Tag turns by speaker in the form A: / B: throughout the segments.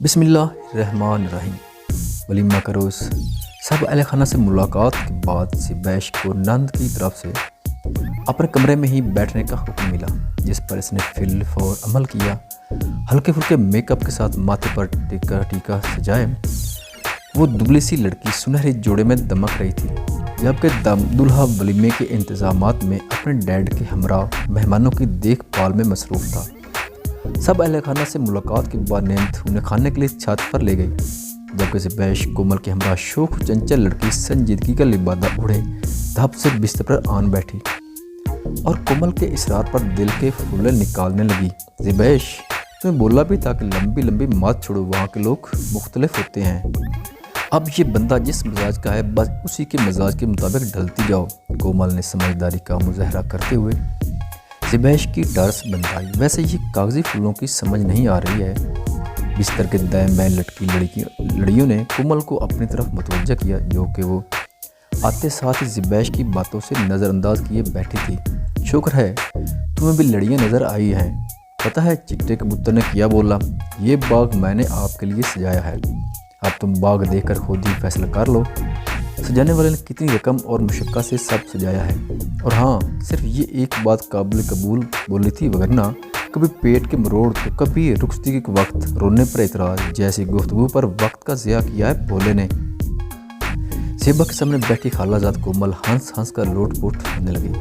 A: बिस्मिल्लाहिर्रहमानिर्रहीम। वलीमा का रोज़। सब अहले खाना से मुलाकात के बाद ज़िबैश को नंद की तरफ से अपने कमरे में ही बैठने का हुक्म मिला, जिस पर इसने फिल फौर अमल किया। हल्के फुल्के मेकअप के साथ माथे पर टीका टीका सजाए वो दुबली सी लड़की सुनहरे जोड़े में दमक रही थी, जबकि दुल्हा वलीमे के इंतज़ामात में अपने डैड के हमरा मेहमानों की देखभाल में मसरूफ़ था। सब अहले खाना से मुलाकात के बाद नींद उन्हें खाने के लिए छत पर ले गई, जबकि ज़िबैश कोमल के हमरा शोख चंचल लड़की संजीदगी का लिबादा उड़े धप से बिस्तर पर आन बैठी और कोमल के इसरार पर दिल के फूले निकालने लगी। ज़िबैश, तुम्हें बोला भी था कि लंबी लंबी मत छोड़ो, वहाँ के लोग मुख्तलिफ होते हैं। अब ये बंदा जिस मिजाज का है बस उसी के मिजाज के मुताबिक ढलती जाओ। कोमल ने समझदारी का मुजाहरा करते हुए ज़िबैश की टर्स बनाई। वैसे ये कागजी फूलों की समझ नहीं आ रही है। बिस्तर के दाएं बाएं लटकी लड़ियों ने कोमल को अपनी तरफ मुतवज्जा किया, जो कि वो आते साथ ही ज़िबैश की बातों से नज़रअंदाज किए बैठी थी। शुक्र है तुम्हें भी लड़ियाँ नज़र आई हैं। पता है चिट्टे कबूतर ने क्या बोला? ये बाग मैंने आपके लिए सजाया है, अब तुम बाग देखकर खुद ही फैसला कर लो। सजाने वाले ने कितनी रकम और मुशक्क़त से सब सजाया है। और हाँ, सिर्फ ये एक बात काबिल कबूल बोली थी, वगरना कभी पेट के मरोड़ तो कभी रुखसती के वक्त रोने पर इतराज़, जैसी गुफ्तगू पर वक्त का ज़िया किया है भोले ने। ज़ेबा के सामने बैठी खालाजाद कोमल हंस हंस कर लोट पोट होने लगी।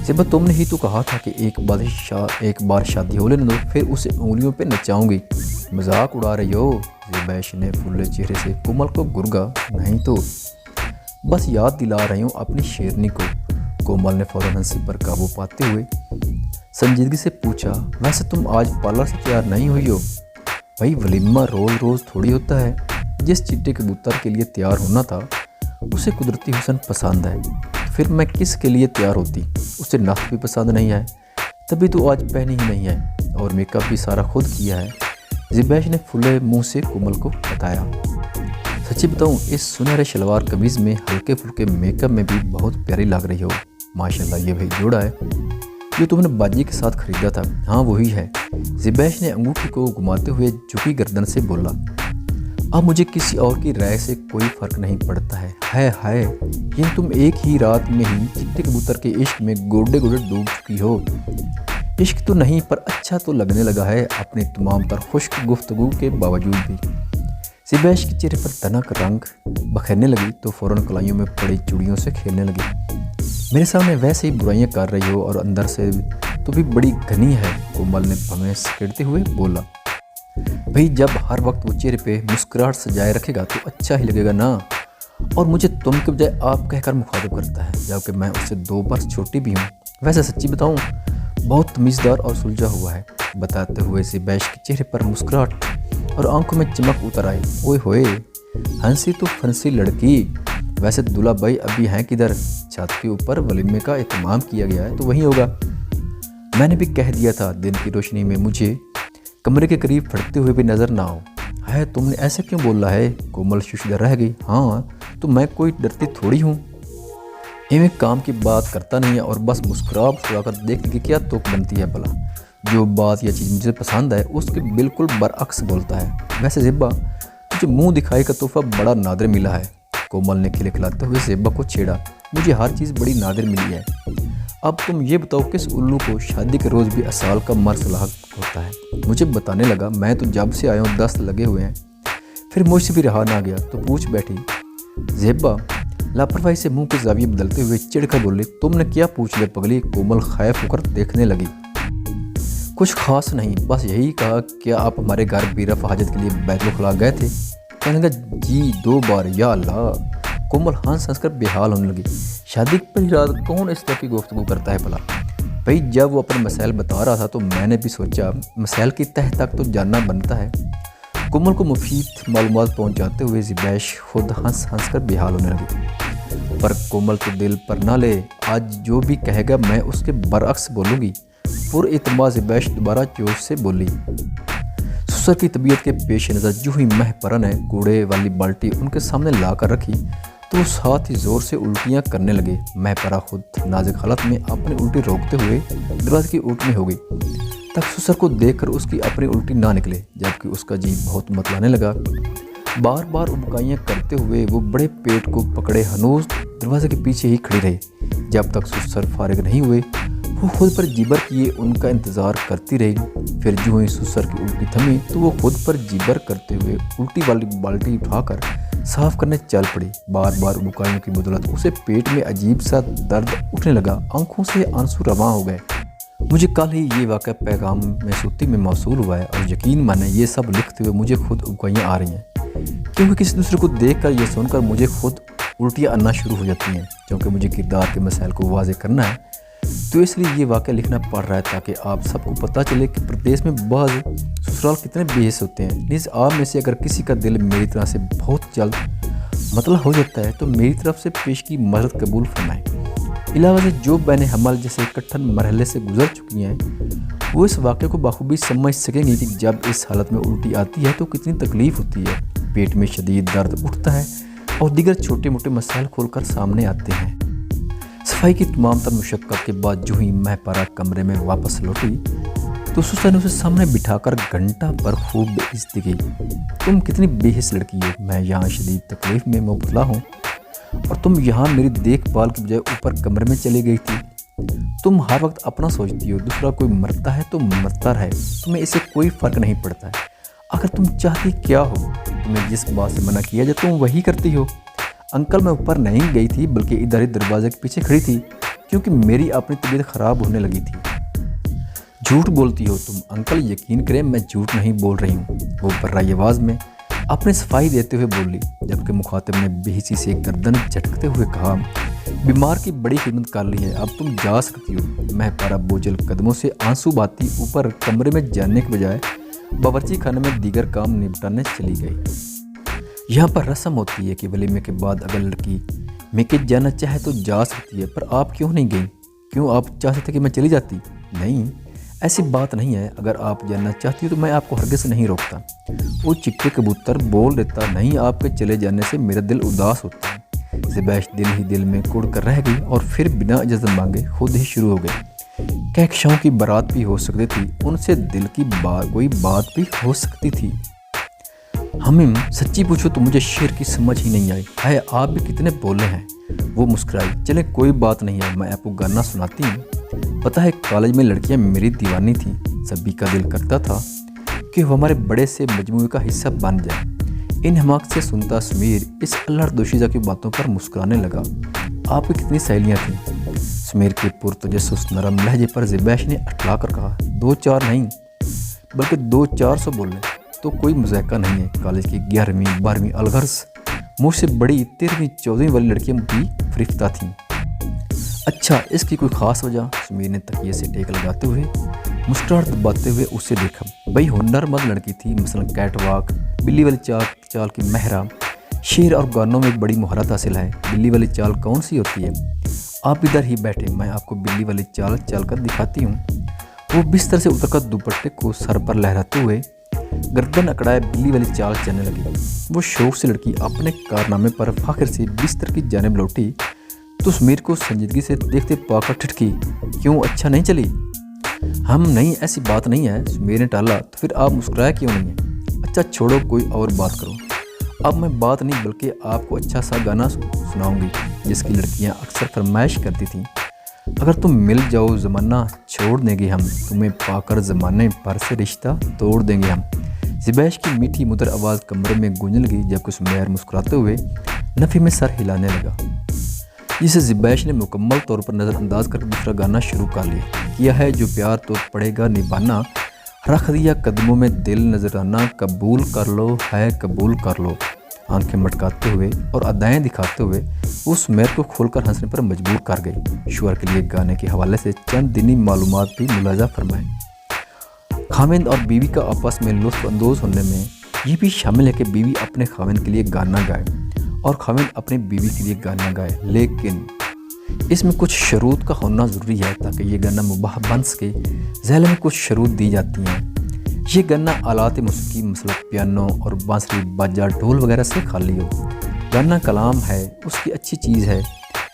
A: ज़ेबा, तुमने ही तो कहा था कि एक बार शादी हो लेने दो, फिर उसे उंगलियों पे नचाऊंगी। मजाक उड़ा रही हो? ज़िबैश ने फूले चेहरे से कोमल को गुर्गा। नहीं तो बस याद दिला रही हूँ अपनी शेरनी को। कोमल ने फौरन हंसी पर काबू पाते हुए संजीदगी से पूछा, वैसे तुम आज पार्लर से तैयार नहीं हुई हो? भाई वलीमा रोज़ थोड़ी होता है। जिस चिट्टे कबूतर के लिए तैयार होना था उसे कुदरती हुस्न पसंद है, तो फिर मैं किस के लिए तैयार होती? उसे नथ भी पसंद नहीं है, तभी तो आज पहनी ही नहीं है, और मेकअप भी सारा खुद किया है। ज़िबैश ने फुले मुंह से कोमल को बताया। सच्ची बताऊं, इस सुनहरे शलवार कमीज़ में हल्के फुल्के मेकअप में भी बहुत प्यारी लग रही हो। माशाल्लाह, ये भाई जोड़ा है जो तुमने बाजी के साथ खरीदा था। हाँ वही है। ज़िबैश ने अंगूठी को घुमाते हुए झुकी गर्दन से बोला। अब मुझे किसी और की राय से कोई फ़र्क नहीं पड़ता है। हाय ये तुम एक ही रात में ही चिट्टे कबूतर के इश्क में गोडे गोडे डूब चुकी हो। इश्क तो नहीं, पर अच्छा तो लगने लगा है अपनी तमाम तर खुश्क गुफ्तगू के बावजूद भी। ज़िबैश के चेहरे पर तनक रंग बखेरने लगी तो फ़ौरन कलाइयों में पड़ी चूड़ियों से खेलने लगी। मेरे सामने वैसे ही बुराइयां कर रही हो और अंदर से तो भी बड़ी घनी है। कोमल ने भवें सकेटते हुए बोला। भाई जब हर वक्त वो चेहरे पे मुस्कुराहट सजाए रखेगा तो अच्छा ही लगेगा ना। और मुझे तुम के बजाय आप कहकर मुखातिब करता है, जबकि मैं उससे 2 बरस छोटी भी हूँ। वैसे सच्ची बताऊँ, बहुत तमीज़दार और सुलझा हुआ है। बताते हुए ज़िबैश के चेहरे पर मुस्कुराहट और आंखों में चमक उतर आई। ओए होए, हंसी तो फंसी लड़की। वैसे दूल्हा भाई अभी हैं किधर? छत के ऊपर वलीमे का एहतमाम किया गया है तो वहीं होगा। मैंने भी कह दिया था दिन की रोशनी में मुझे कमरे के करीब फटकते हुए भी नजर ना आओ। है तुमने ऐसे क्यों बोला है? कोमल शुशदा रह गई। हाँ तो मैं कोई डरती थोड़ी हूँ। इवें काम की बात करता नहीं है और बस मुस्कुरा कर देख के क्या तुक बनती है भला। जो बात या चीज़ मुझे पसंद है उसके बिल्कुल बरअक्स बोलता है। वैसे ज़िब्बा, तुझे मुंह दिखाई का तोहफा बड़ा नादिर मिला है। कोमल ने खिलखिलाते हुए ज़िब्बा को छेड़ा। मुझे हर चीज़ बड़ी नादिर मिली है। अब तुम ये बताओ किस उल्लू को शादी के रोज़ भी असाल का मर्स लाक होता है? मुझे बताने लगा, मैं तो जब से आया हूँ 10 लगे हुए हैं, फिर मुझसे भी रहा ना गया तो पूछ बैठी। ज़िब्बा लापरवाही से मुंह के जाविये बदलते हुए चिढ़कर बोली, तुमने क्या पूछ लिया पगली? कोमल खैफ होकर देखने लगी। कुछ खास नहीं, बस यही कहा क्या आप हमारे घर बीरफ हाजत के लिए बैतुल खुला गए थे? कहने लगा जी 2 बार। या अल्लाह। कोमल हंस कर बेहाल होने लगी। शादी की पहली रात कौन इस तरह की गुफ्तगू करता है भला? भाई जब वो अपने मसाइल बता रहा था तो मैंने भी सोचा मसाइल की तह तक तो जानना बनता है। कोमल को मुफीद मालूमात पहुँचाते हुए ज़िबैश खुद हंस कर बेहाल होने लगी। पर कोमल तो दिल पर ना ले, आज जो भी कहेगा मैं उसके बरअक्स बोलूँगी। पुरएतमाद ज़िबैश दोबारा जोश से बोली। ससुर की तबीयत के पेश नज़र जो ही महपरा ने कूड़े वाली बाल्टी उनके सामने ला कर रखी तो वो साथ ही ज़ोर से उल्टियाँ करने लगे। महपरा खुद नाजुक हालत में अपनी उल्टी रोकते हुए दरवाजे की ऊँट में हो गई। तक सुसर को देखकर उसकी अपनी उल्टी ना निकले, जबकि उसका जी बहुत मतलाने लगा। बार बार उबकाइयाँ करते हुए वो बड़े पेट को पकड़े हनूस दरवाजे के पीछे ही खड़ी रही। जब तक सुसर फारिग नहीं हुए वो खुद पर जिबर किए उनका इंतज़ार करती रही। फिर जो ही सुसर की उल्टी थमी तो वो खुद पर जिबर करते हुए उल्टी वाली बाल्टी उठाकर साफ करने चल पड़ी। बार बार उबकाइयों की बदौलत उसे पेट में अजीब सा दर्द उठने लगा, आंखों से आंसू रवां हो गए। मुझे कल ही ये वाक़या पैगाम में सूती में मौसूल हुआ है और यकीन माने ये सब लिखते हुए मुझे खुद उबकाइयाँ आ रही हैं, क्योंकि किसी दूसरे को देखकर ये सुनकर मुझे खुद उल्टियाँ आना शुरू हो जाती हैं। क्योंकि मुझे किरदार के मसाइल को वाज़ेह करना है तो इसलिए ये वाक़या लिखना पड़ रहा है, ताकि आप सबको पता चले कि प्रदेश में बाज़ ससुराल कितने बेहिस होते हैं। नीज़ आप में से अगर किसी का दिल मेरी तरह से बहुत जल्द मतलब हो जाता है तो मेरी तरफ से पेश की मदद कबूल फरमाएं। इलावा से जो बहनें हमल जैसे कठिन मरहले से गुजर चुकी हैं वो इस वाक़े को बखूबी समझ सकेंगी कि जब इस हालत में उल्टी आती है तो कितनी तकलीफ़ होती है। पेट में शदीद दर्द उठता है और दीगर छोटे मोटे मसाइल खोलकर सामने आते हैं। सफाई की तमाम तर मुशक्क़त के बाद जो ही महपारा कमरे में वापस लौटी तो सुसर ने उसे सामने बिठाकर घंटा पर खूब बेइज्जती की। तुम कितनी बेहिस लड़की हो, मैं यहाँ शदीद तकलीफ़ में मुब्तला हूँ और तुम यहाँ मेरी देखभाल की बजाय ऊपर कमरे में चली गई थी। तुम हर वक्त अपना सोचती हो, दूसरा कोई मरता है तो मरता रहे, तुम्हें इससे कोई फ़र्क नहीं पड़ता है। आखिर तुम चाहती क्या हो? तुम्हें जिस बात से मना किया जाए तुम वही करती हो। अंकल, मैं ऊपर नहीं गई थी बल्कि इधर ही दरवाजे के पीछे खड़ी थी क्योंकि मेरी अपनी तबीयत ख़राब होने लगी थी। झूठ बोलती हो तुम। अंकल, यकीन करें मैं झूठ नहीं बोल रही हूँ, वो बर्राई आवाज़ में अपने सफाई देते हुए बोली, जबकि मुखातिब ने बेहिसी से गर्दन झटकते हुए कहा, बीमार की बड़ी खिदमत कर ली है, अब तुम जा सकती हो। महपारा बोझल कदमों से आंसू बहाती ऊपर कमरे में जाने के बजाय बावर्ची खाने में दीगर काम निपटाने चली गई। यहाँ पर रस्म होती है कि वलीमे के बाद अगर लड़की मेके जाना चाहे तो जा सकती है, पर आप क्यों नहीं गई? क्यों आप चाहते थे कि मैं चली जाती? नहीं, ऐसी बात नहीं है। अगर आप जानना चाहती हो तो मैं आपको हरगिज़ नहीं रोकता। वो चिट्टे कबूतर बोल देता, नहीं, आपके चले जाने से मेरा दिल उदास होता है। ज़बैश दिल ही दिल में कुड़ कर रह गई और फिर बिना इजाज़त मांगे खुद ही शुरू हो गई। कहकशाओं की बारात भी हो सकती थी, उनसे दिल की कोई बात भी हो सकती थी। हमीम, सच्ची पूछो तो मुझे शेर की समझ ही नहीं आई है, आप भी कितने बोले हैं। वो मुस्कुराई, चले कोई बात नहीं है, मैं आपको गाना सुनाती हूँ। पता है कॉलेज में लड़कियाँ मेरी दीवानी थी, सभी का दिल करता था कि वो हमारे बड़े से मजमूए का हिस्सा बन जाए। इन हमाक से सुनता समीर इस अल्लाह दोशीज़ा की बातों पर मुस्कुराने लगा। आपकी कितनी सहेलियाँ थीं? समीर के पुरतजस्सुस नरम लहजे पर ज़बैश ने अटला कर कहा, 2-4 नहीं बल्कि 200-400 बोले तो कोई मजाका नहीं है। कॉलेज की 11वीं 12वीं अलगर्स मुझसे बड़ी 13वीं 14वीं वाली लड़कियां भी फरिफ्ता थीं। अच्छा, इसकी कोई ख़ास वजह? समीर ने तकिए से टेक लगाते हुए मुस्कुराहट दबाते हुए उससे देखा। बड़ी हुनरमंद लड़की थी, मसलन कैटवॉक, बिल्ली वाली चाल की महरा, शेर और गानों में बड़ी महारत हासिल है। बिल्ली वाली चाल कौन सी होती है? आप इधर ही बैठे, मैं आपको बिल्ली वाली चाल चल कर दिखाती हूँ। वो बिस्तर से उतरकर दुपट्टे को सर पर लहराते हुए गर्दन अकड़ाए बिल्ली वाली चाल चलने लगी। वो शौक से लड़की अपने कारनामे पर फाखिर से बिस्तर की जानिब लौटी तो समीर को संजीदगी से देखते पाकर ठिठकी, क्यों, अच्छा नहीं चली? हम नहीं, ऐसी बात नहीं है। समीर ने टाला, तो फिर आप मुस्कुराया क्यों नहीं है? अच्छा छोड़ो, कोई और बात करो। अब मैं बात नहीं बल्कि आपको अच्छा सा गाना सुनाऊंगी जिसकी लड़कियां अक्सर फरमाइश करती थीं। अगर तुम मिल जाओ ज़माना छोड़ देंगे हम, तुम्हें पाकर ज़माने पर से रिश्ता तोड़ देंगे हम। ज़बैश की मीठी मुदर आवाज़ कमरे में गूंजने लगी जबकि सुमैर मुस्कुराते हुए नफ़ी में सर हिलाने लगा, जिसे ज़बैश ने मुकम्मल तौर पर नज़रअंदाज कर दूसरा गाना शुरू कर लिया। किया है जो प्यार तो पड़ेगा निभाना, रख दिया कदमों में दिल नजराना, कबूल कर लो है कबूल कर लो। आंखें मटकाते हुए और अदाएं दिखाते हुए वो सुमैर को खोलकर हंसने पर मजबूर कर गई। शुअर के लिए गाने के हवाले से चंद दिनी मालूमात भी मुलाजा फरमाएं। खाविंद और बीवी का आपस में लुत्फ़ अंदोज़ होने में ये भी शामिल है कि बीवी अपने खाविंद के लिए गाना गाए और खाविंद अपनी बीवी के लिए गाना गाए, लेकिन इसमें कुछ शरूत का होना ज़रूरी है ताकि ये गाना मुबाह बन सके। ज़ैल में कुछ शरूत दी जाती हैं। ये गाना आलात मौसीकी मसलन पियानो और बांसुरी, बाजा, ढोल वगैरह से खाली हो। गाना कलाम है, उसकी अच्छी चीज़ है,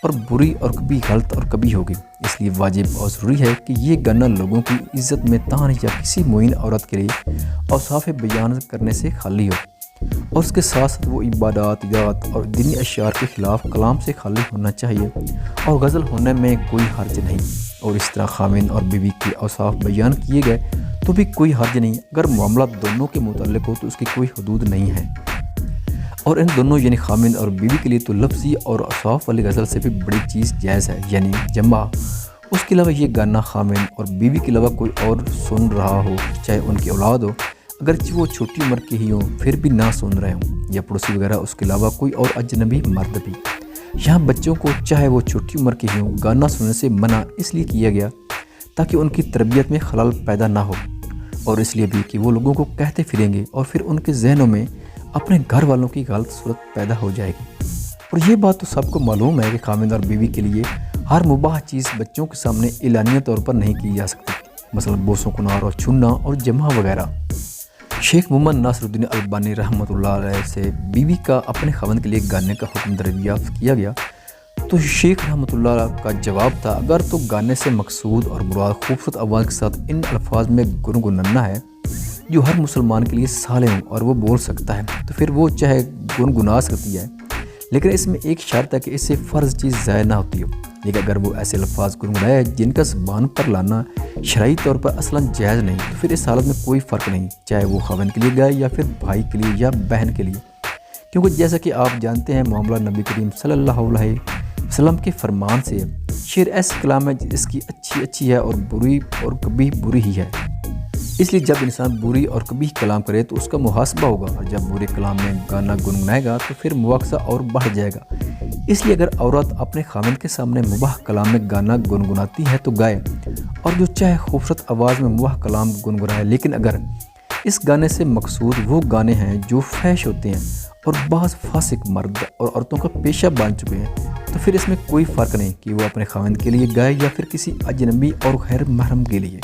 A: और बुरी और कभी गलत और कभी होगी। इसलिए वाजिब और ज़रूरी है कि ये गाना लोगों की इज़्ज़त में तान या किसी मोइन औरत के लिए औसाफ़ बयान करने से खाली हो, और उसके साथ साथ वो इबादत याद और दीनी अशार के ख़िलाफ़ कलाम से खाली होना चाहिए, और गज़ल होने में कोई हर्ज नहीं। और इस तरह खामिन और बीवी के औसाफ बयान किए गए तो भी कोई हर्ज नहीं। अगर मामला दोनों के मुताल्लिक़ हो तो उसकी कोई हदूद नहीं है। और इन दोनों यानी खामिन और बीवी के लिए तो लफ्ज़ी और औसाफ वाली गज़ल से भी बड़ी चीज़ जायज़ है, यानी जमा। उसके अलावा ये गाना खामिन और बीवी के अलावा कोई और सुन रहा हो, चाहे उनकी औलाद हो, अगरचे वो छोटी उम्र के ही हों, फिर भी ना सुन रहे हों, या पड़ोसी वगैरह, उसके अलावा कोई और अजनबी मर्द भी। यहाँ बच्चों को चाहे वो छोटी उम्र के ही हों गाना सुनने से मना इसलिए किया गया ताकि उनकी तरबियत में खलल पैदा ना हो, और इसलिए भी कि वो लोगों को कहते फिरेंगे और फिर उनके जहनों में अपने घर वालों की गलत सूरत पैदा हो जाएगी। और ये बात तो सबको मालूम है कि खामिन और बीवी के लिए हर मुबाह चीज़ बच्चों के सामने एलानिया तौर पर नहीं की जा सकती, मसलन बोसों कुनार और छुन्ना और जमा वगैरह। शेख मोहम्मद नासिरुद्दीन अलबानी रहमतुल्लाह अलैह से बीवी का अपने खाविंद के लिए गाने का हुक्म दरियाफ्त किया गया, तो शेख रहमतुल्लाह का जवाब था, अगर तो गाने से मकसूद और मुराद खूबसूरत आवाज़ के साथ इन अल्फाज में गुनगुनाना है जो हर मुसलमान के लिए साले हों और वो बोल सकता है, तो फिर वो चाहे गुनगुना सकती है, लेकिन इसमें एक शर्त है कि इससे फ़र्ज़ चीज़ ज़ाय ना होती हो। लेकिन अगर वो ऐसे अल्फाज गुनगुनाए जिनका ज़बान पर लाना शरई तौर पर असलन जायज़ नहीं, तो फिर इस हालत में कोई फ़र्क नहीं, चाहे वो खाविंद के लिए गाए या फिर भाई के लिए या बहन के लिए, क्योंकि जैसा कि आप जानते हैं मामला नबी करीम सल्लल्लाहु अलैहि वसल्लम के फरमान से है। शेर ऐसी कलाम है जिसकी अच्छी अच्छी है और बुरी और कभी बुरी ही है। इसलिए जब इंसान बुरी और कभी कलाम करे तो उसका मुहासबा होगा, और जब बुरे कलाम में गाना गुनगुनाएगा तो फिर मुआवजा और बढ़ जाएगा। इसलिए अगर औरत अपने खामिन के सामने मुबाह कलाम में गाना गुनगुनाती है तो गाए, और जो चाहे खूबसूरत आवाज़ में मुबाह कलाम गुनगुनाए, लेकिन अगर इस गाने से मकसूद वो गाने हैं जो फैश होते हैं और बाज़ फासिक मर्द और औरतों का पेशा बन चुके हैं, तो फिर इसमें कोई फ़र्क नहीं कि वो अपने खाविंद के लिए गाए या फिर किसी अजनबी और गैर महरम के लिए।